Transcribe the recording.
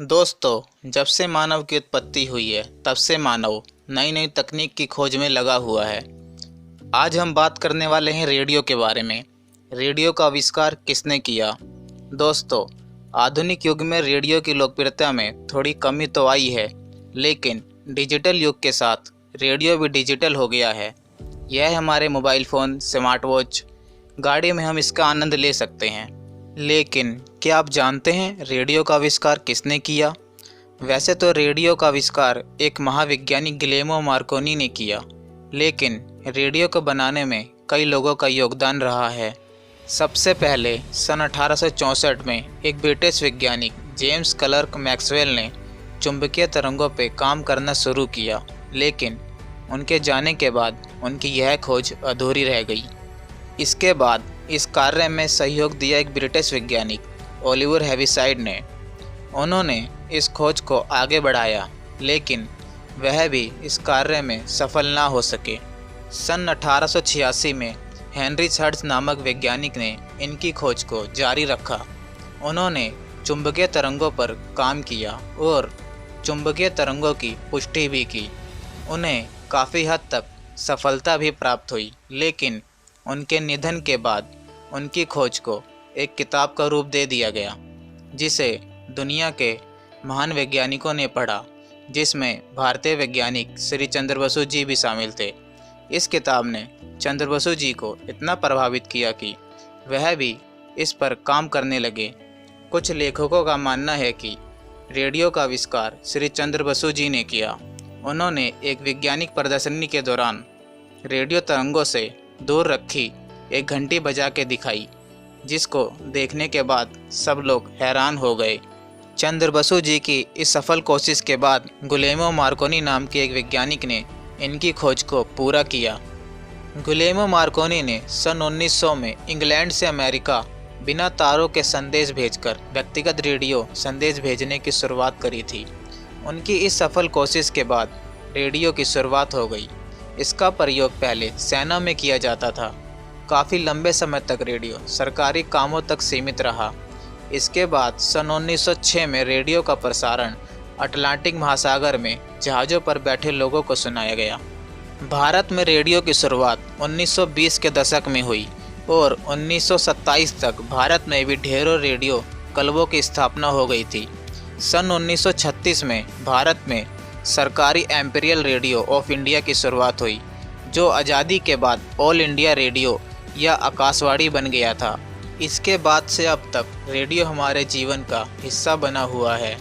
दोस्तों, जब से मानव की उत्पत्ति हुई है तब से मानव नई नई तकनीक की खोज में लगा हुआ है। आज हम बात करने वाले हैं रेडियो के बारे में। रेडियो का आविष्कार किसने किया? दोस्तों, आधुनिक युग में रेडियो की लोकप्रियता में थोड़ी कमी तो आई है, लेकिन डिजिटल युग के साथ रेडियो भी डिजिटल हो गया है। यह हमारे मोबाइल फ़ोन, स्मार्ट वॉच, गाड़ी में हम इसका आनंद ले सकते हैं। लेकिन क्या आप जानते हैं रेडियो का आविष्कार किसने किया? वैसे तो रेडियो का आविष्कार एक महावैज्ञानिक गिलेर्मो मार्कोनी ने किया, लेकिन रेडियो को बनाने में कई लोगों का योगदान रहा है। सबसे पहले सन 1864 में एक ब्रिटिश वैज्ञानिक जेम्स क्लर्क मैक्सवेल ने चुंबकीय तरंगों पर काम करना शुरू किया, लेकिन उनके जाने के बाद उनकी यह खोज अधूरी रह गई। इसके बाद इस कार्य में सहयोग दिया एक ब्रिटिश वैज्ञानिक ओलिवर हेविसाइड ने। उन्होंने इस खोज को आगे बढ़ाया, लेकिन वह भी इस कार्य में सफल ना हो सके। सन 1886 में हेनरी हर्ट्ज नामक वैज्ञानिक ने इनकी खोज को जारी रखा। उन्होंने चुंबकीय तरंगों पर काम किया और चुंबकीय तरंगों की पुष्टि भी की। उन्हें काफ़ी हद तक सफलता भी प्राप्त हुई, लेकिन उनके निधन के बाद उनकी खोज को एक किताब का रूप दे दिया गया, जिसे दुनिया के महान वैज्ञानिकों ने पढ़ा, जिसमें भारतीय वैज्ञानिक श्री चंद्र बसु जी भी शामिल थे। इस किताब ने चंद्र बसु जी को इतना प्रभावित किया कि वह भी इस पर काम करने लगे। कुछ लेखकों का मानना है कि रेडियो का आविष्कार श्री चंद्र बसु जी ने किया। उन्होंने एक वैज्ञानिक प्रदर्शनी के दौरान रेडियो तरंगों से दूर रखी एक घंटी बजा के दिखाई, जिसको देखने के बाद सब लोग हैरान हो गए। चंद्र बसु जी की इस सफल कोशिश के बाद गिलेर्मो मार्कोनी नाम के एक वैज्ञानिक ने इनकी खोज को पूरा किया। गिलेर्मो मार्कोनी ने सन 1900 में इंग्लैंड से अमेरिका बिना तारों के संदेश भेजकर व्यक्तिगत रेडियो संदेश भेजने की शुरुआत करी थी। उनकी इस सफल कोशिश के बाद रेडियो की शुरुआत हो गई। इसका प्रयोग पहले सेना में किया जाता था। काफ़ी लंबे समय तक रेडियो सरकारी कामों तक सीमित रहा। इसके बाद सन 1906 में रेडियो का प्रसारण अटलांटिक महासागर में जहाज़ों पर बैठे लोगों को सुनाया गया। भारत में रेडियो की शुरुआत 1920 के दशक में हुई और 1927 तक भारत में भी ढेरों रेडियो क्लबों की स्थापना हो गई थी। सन 1936 में भारत में सरकारी एम्पीरियल रेडियो ऑफ इंडिया की शुरुआत हुई, जो आज़ादी के बाद ऑल इंडिया रेडियो या आकाशवाणी बन गया था। इसके बाद से अब तक रेडियो हमारे जीवन का हिस्सा बना हुआ है।